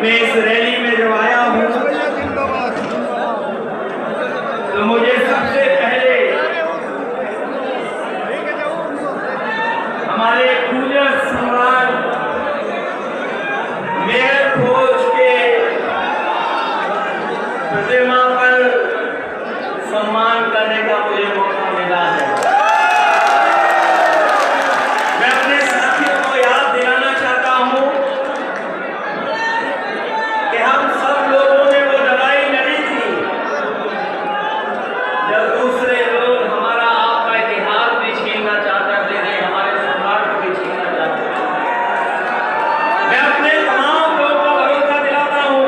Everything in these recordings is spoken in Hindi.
मैं इस रैली में जब आया हूँ तो मुझे सबसे पहले हमारे पूज्य सम्राट मेयर फौज के प्रतिमा पर सम्मान करने का मुझे मौका मिला है। मैं अपने साथियों को याद दिलाना चाहता हूं कि हम सब लोगों ने वो लड़ाई लड़ी थी जब दूसरे लोग हमारा आपका इतिहास भी छीनना चाहते थे, हमारे सम्राट को भी छीनना चाहते थे। मैं अपने तमाम लोगों को भरोसा दिलाता हूं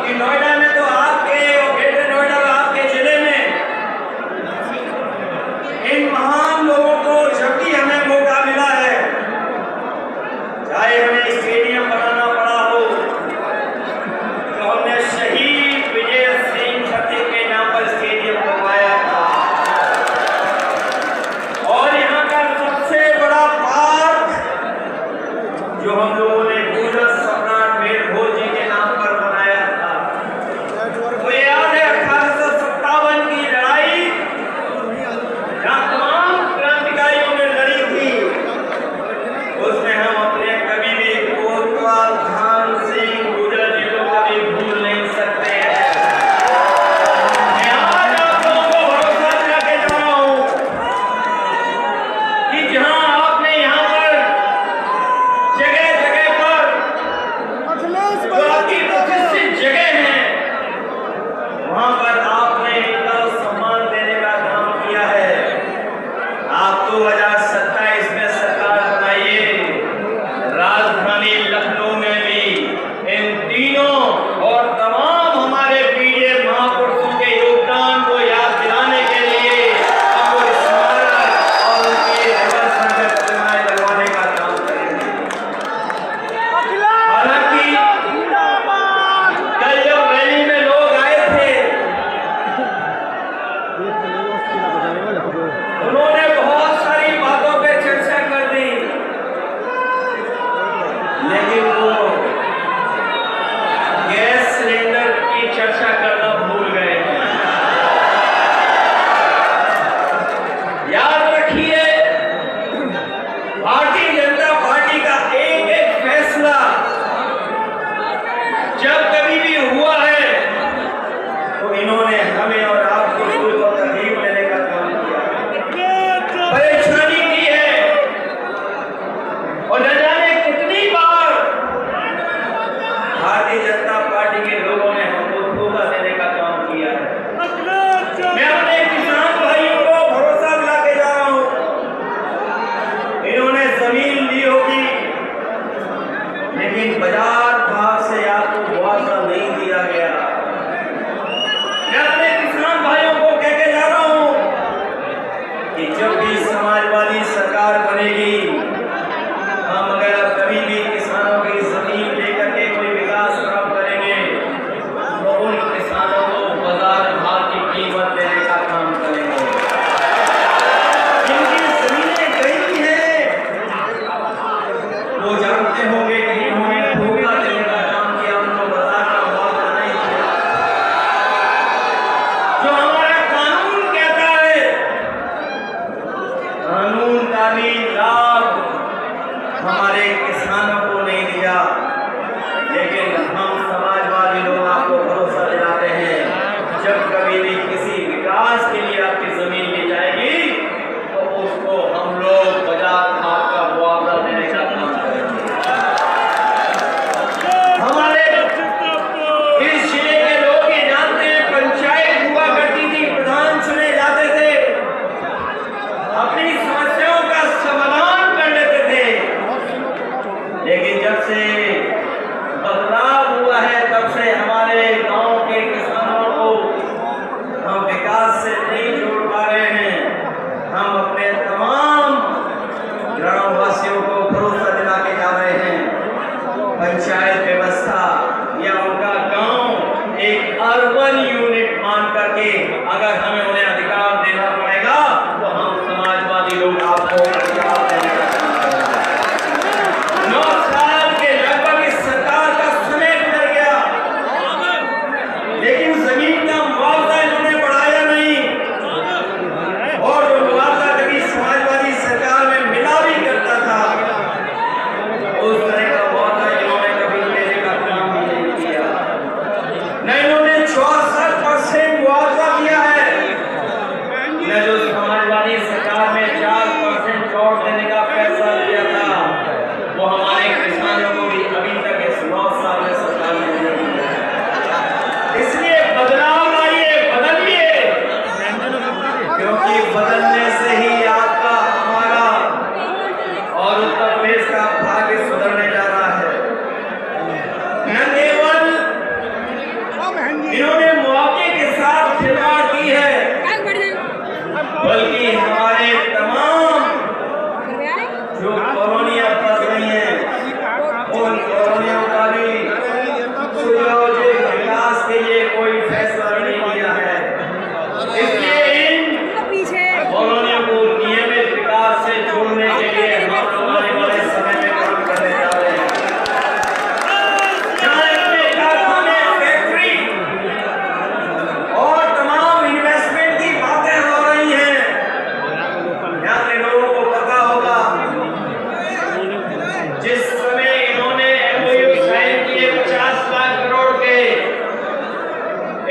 कि नोएडा में तो आपके और ग्रेटर नोएडा आपके जिले में इन महान लोगों को जब भी हमें मौका मिला है, चाहे हमें स्टेडियम बनाना पड़ा हो तो हमने शहीद विजय सिंह छत्ती के नाम पर स्टेडियम बनवाया था। और यहाँ का सबसे बड़ा पार्क जो हम लोगों ने पूज्य सम्राट मेयर फौज जी के नाम पर बनाया था, वो याद है 1857 की लड़ाई जहाँ तमाम क्रांतिकारियों ने लड़ी थी। उसमें हम अपने कभी भी कोतवाल खान सिंह गुर्जर जी को कभी भूल नहीं सकते हैं। मैं आज आप लोगों को भरोसा दिला के जा रहा हूँ कि जहाँ आपने यहाँ पर जगह जगह पर जो आपकी प्रतिष्ठित जगह है वहाँ पर आपने इनका सम्मान देने का काम किया है। आप 2027 में सरकार बनाइए, राजधानी लखनऊ में भी इन तीनों और तमाम हमारे वीर महापुरुषों के योगदान को याद दिलाने के लिए हम वो स्मारक और उनकी दिवस संगत प्रतिमाएं लगवाने का काम करेंगे। हालांकि कल जब रैली में लोग आए थे उन्होंने बहुत सारी बातों पे चर्चा कर दी, लेकिन वो गैस सिलेंडर की चर्चा करना भूल गए हैं। याद रखिए, भारतीय जनता पार्टी का एक एक फैसला जब कभी भी हुआ है तो इन्होंने हमें और आपको कोई तकलीफ देने का काम किया, परेशानी की है। और न जाने कितनी बार भारतीय जनता पार्टी के लोगों ने हमको धोखा देने का काम किया है। मैं अपने किसान भाइयों को भरोसा दिला के जा रहा हूं, इन्होंने जमीन ली होगी लेकिन बाजार भाव से आपको मुआवजा नहीं दिया गया। मैं अपने किसान भाइयों को कह के जा रहा हूं कि जब भी समाजवादी सरकार बनेगी, हम अगर कभी भी किसानों की जमीन लेकर के कोई विकास काम करेंगे तो उन किसानों को बाजार भाव की कीमत देने का काम करेंगे। जिनकी जमीनें गई हैं वो जानते होंगे कि इन्होंने धोखा देने का काम किया, उनको बाजार का मुआवजा नहीं दिया। जो हमारा कानून कहता है, कानून का भी लाभ हमारे किसानों को नहीं दिया, लेकिन हम समाजवादी लोग आपको भरोसा दिलाते हैं जब कभी भी किसी विकास के लिए आपकी जमीन ली जाएगी तो उसको हम लोग बाजार भाव का मुआवजा देने का काम करेंगे। हमारे इस जिले के लोग ये जानते हैं, पंचायत हुआ करती थी, प्रधान चुने जाते थे, अपनी समस्याओं का समाधान कर लेते थे। लेकिन जब से बदलाव हुआ है तब से हमारे गांव के किसानों को हम विकास से नहीं जोड़ पा रहे हैं। हम अपने तमाम ग्रामवासियों को भरोसा दिला के जा रहे हैं, पंचायत व्यवस्था या उनका गांव एक अर्बन यूनिट मान करके अगर हमें उन्हें अधिकार देना पड़ेगा तो हम समाजवादी लोग आपको अधिकार देने का काम करेंगे। 9 साल के लगभग इस सरकार किसानों को भी अभी तक इस 9 साल में सरकार ने नहीं दिया है। इसलिए बदलाव लाइए, बदलिए, क्योंकि बदलने से ही आपका, हमारा और उत्तर प्रदेश का भाग्य सुधरने जा रहा है। न केवल इन्होंने मौके के साथ खिलवाड़ की है, बल्कि हमारे तमाम जो कॉलोनियां फंस गई हैं, उन कॉलोनियों का भी सुयोजित विकास के लिए कोई फैसला नहीं किया है। इसलिए इन कॉलोनियों को नियमित विकास से जोड़ने के लिए हम आने वाले समय में काम करने जा रहे हैं। जहाँ इतने कारखाने, फैक्ट्री और तमाम इन्वेस्टमेंट की बातें हो रही हैं, यहाँ के लोगों को पता होगा जिस समय इन्होंने MOU साइन किए 50 लाख करोड़ के,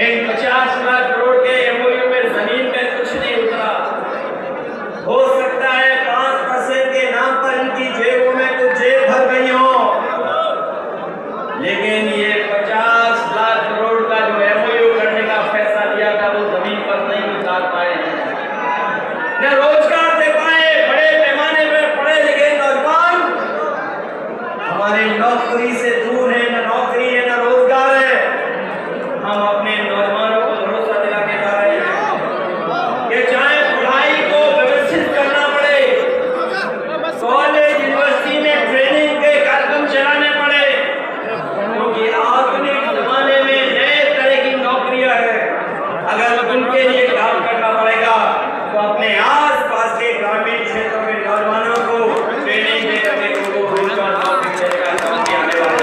इन 50 लाख करोड़ के MOU में जमीन में कुछ नहीं उतरा। हो सकता है 5% के नाम पर इनकी जेबों में कुछ जेब भर गई हो, लेकिन ये 50 लाख करोड़ का जो MOU करने का फैसला लिया था वो जमीन पर नहीं उतार पाए हैं, न रोजगार दे पाए। बड़े पैमाने पर पढ़े लिखे नौजवान हमारे नौकरी से दूर है, न नौकरी है न रोजगार है। हम अपने नौजवानों को भरोसा दिला के जा रहे हैं कि चाहे पढ़ाई को व्यवस्थित करना पड़े, कॉलेज यूनिवर्सिटी में ट्रेनिंग के कार्यक्रम चलाने पड़े, क्योंकि आधुनिक जमाने में नए तरह की नौकरियां हैं। अगर उनके लिए काम करना पड़ेगा तो अपने आस पास के ग्रामीण क्षेत्रों में नौजवानों को ट्रेनिंग दे करके उनको रोजगार नौकरी देने का काम किया आने वाले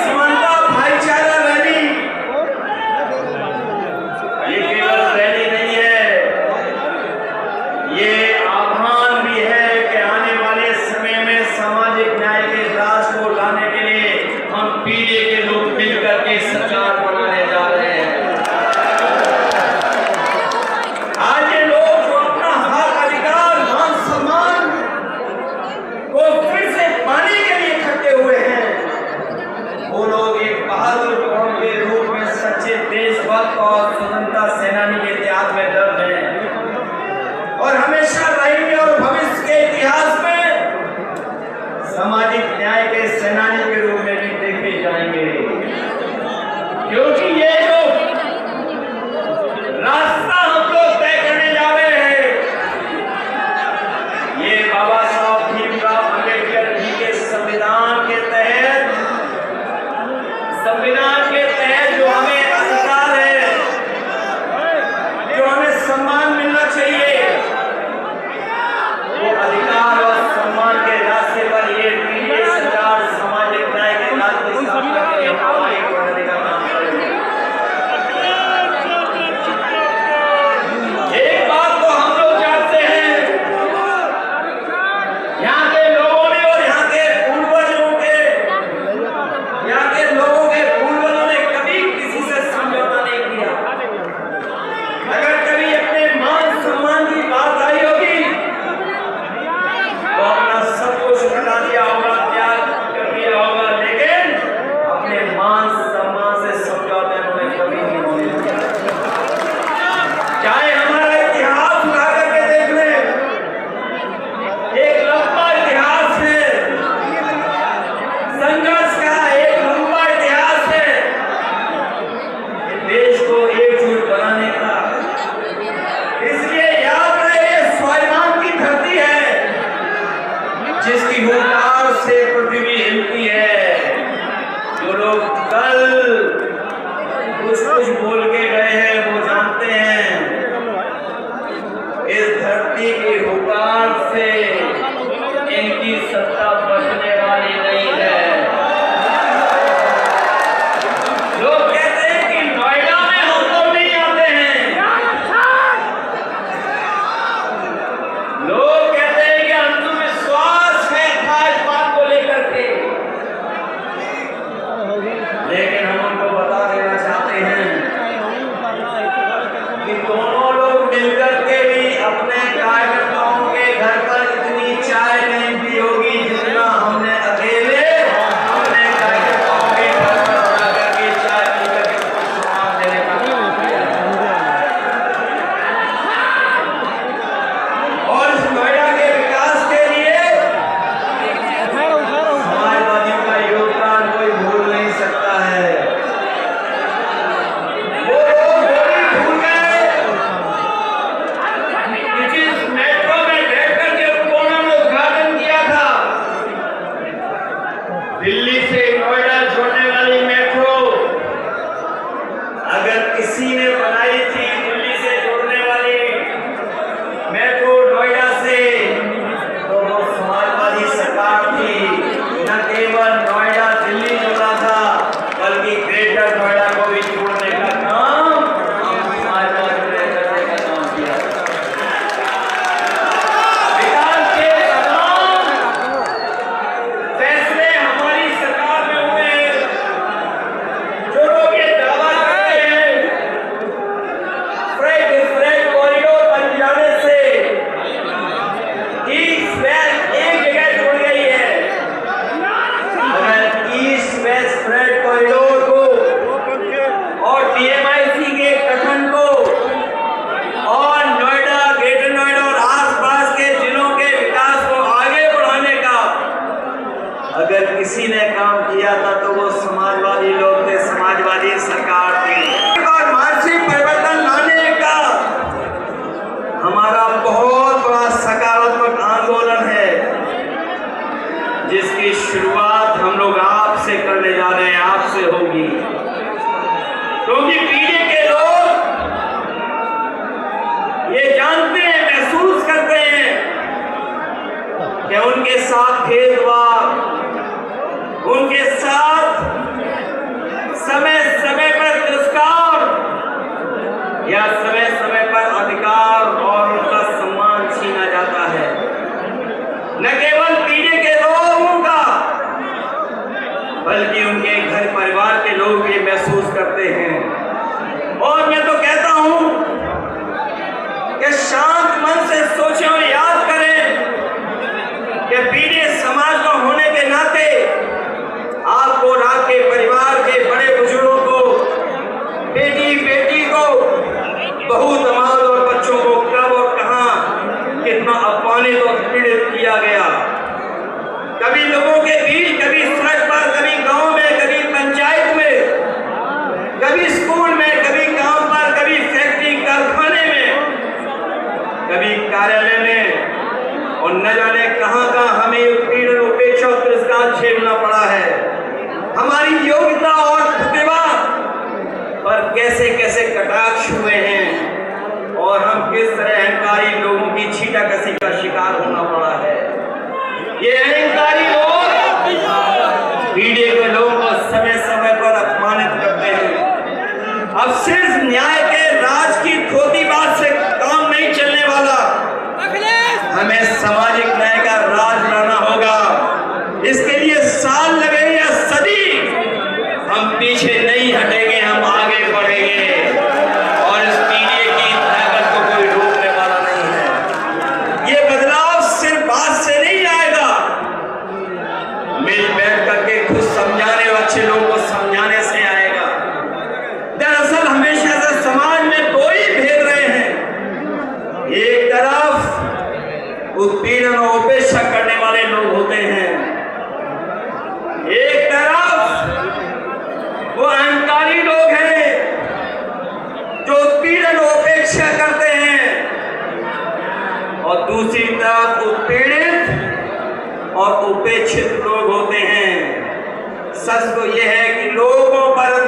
समानता भाईचारा रैली, ये केवल रैली नहीं है, ये आह्वान भी है कि आने वाले समय में सामाजिक न्याय के राज को लाने के लिए हम पीढ़ी के लोग मिलकर के सरकार बनाने जा रहे हैं। आज ये लोग जो अपना हक, अधिकार, मान सम्मान को फिर से पाने के लिए इकट्ठे हुए हैं, वो लोग एक बहादुर कौम के रूप में सच्चे देशभक्त और स्वतंत्रता सेनानी के इतिहास में दर्ज हैं और हमेशा रहेंगे और भविष्य के इतिहास में सामाजिक न्याय के सेनानी के रूप में भी देखे जाएंगे। क्योंकि ये जो रास्ता हम लोग तय करने जा रहे हैं, ये बाबा साहब भीमराव अम्बेडकर जी के संविधान के तहत जो हमें अधिकार है, जो हमें सम्मान मिलना चाहिए, वो अधिकार और सम्मान के रास्ते पर ये पीढ़ी सरकार सामाजिक न्याय के राज की स्थापना के लिए हमारी प्रगति का काम करेगी। एक बात तो हम लोग जानते हैं, यहाँ के लोगों ने और यहाँ के पूर्वजों ने कभी किसी से समझौता नहीं किया। अगर कभी अपने मान सम्मान की बात आई होगी तो अपना सब कुछ हटा दिया होगा, त्याग कर दिया होगा, लेकिन अपने मान सम्मान से समझौते उन्होंने कभी नहीं होने दिया। चाहे हमारा इतिहास उठा करके देख लें, एक लंबा इतिहास है, संघर्ष का एक लंबा इतिहास है, देश को एकजुट बनाने का। इसलिए याद रहे, ये स्वाभिमान की धरती है जिसकी हुंकार से पृथ्वी हिलती है। जो लोग कल कुछ बोल के गए हैं वो जानते हैं इस धरती की हुंकार से इनकी सत्ता बचने वाली नहीं है। लोग कहते हैं कि नोएडा में हम लोग नहीं आते हैं, लोग कहते हैं कि अंधविश्वास है था इस बात को लेकर के, लेकिन हम उनको बता देना चाहते हैं कि दोनों लोग मिलकर के भी अपने कार्यकर्ता कि उनके साथ भेदभाव, उनके साथ समय समय पर तिरस्कार या समय समय पर अधिकार और उनका सम्मान छीना जाता है। न केवल पीढ़ी के लोगों का बल्कि उनके घर परिवार के लोग भी महसूस करते हैं। और मैं तो कहता हूं कि शांत मन से सोचें और याद करें कि पीढ़ी समाज का होने के नाते आपको और आपके परिवार के बड़े बुजुर्गों को, बेटी बेटी को, बहू दामाद और बच्चों को कब और कहां कितना अपमानित और पीड़ित किया गया। कभी लोगों के बीच, कभी सड़क पर, कभी गांव में, कभी पंचायत में, कभी स्कूल में, कभी गांव पर, कभी फैक्ट्री कारखाने में, कभी कार्यालय में, और न जाने कहां कहां हमें उत्पीड़न, उपेक्षा और तिरस्कार झेलना पड़ा है। हमारी योग्यता और प्रतिभा पर कैसे कैसे कटाक्ष हुए हैं और हम किस तरह अहंकारी लोगों की छीटाकसी का शिकार होना पड़ा है। ये अहंकारी लोग पीढ़ी के लोगों को समय समय पर अपमानित करते हैं। अब सिर्फ न्याय के राज की थोड़ी बात से काम नहीं चलने वाला, हमें सामाजिक न्याय का राज लाना होगा। इसके लिए साल लगे या सदी, हम पीछे नहीं हटेंगे, हम आगे बढ़ेंगे और इस पीढ़ी की ताकत को कोई रोकने वाला नहीं है। ये बदलाव सिर्फ बात से नहीं आएगा, मिल बैठ करके खुद समझाने और अच्छे लोगों को समझाने से आएगा। दरअसल हमेशा से समाज में दो ही भेद रहे हैं। एक तरफ उत्पीड़न और उपेक्षा करने वाले लोग होते हैं, एक तरफ वो अहंकारी लोग हैं जो उत्पीड़न और उपेक्षा करते हैं, और दूसरी तरफ उत्पीड़ित और उपेक्षित लोग होते हैं। सच तो यह है कि लोगों पर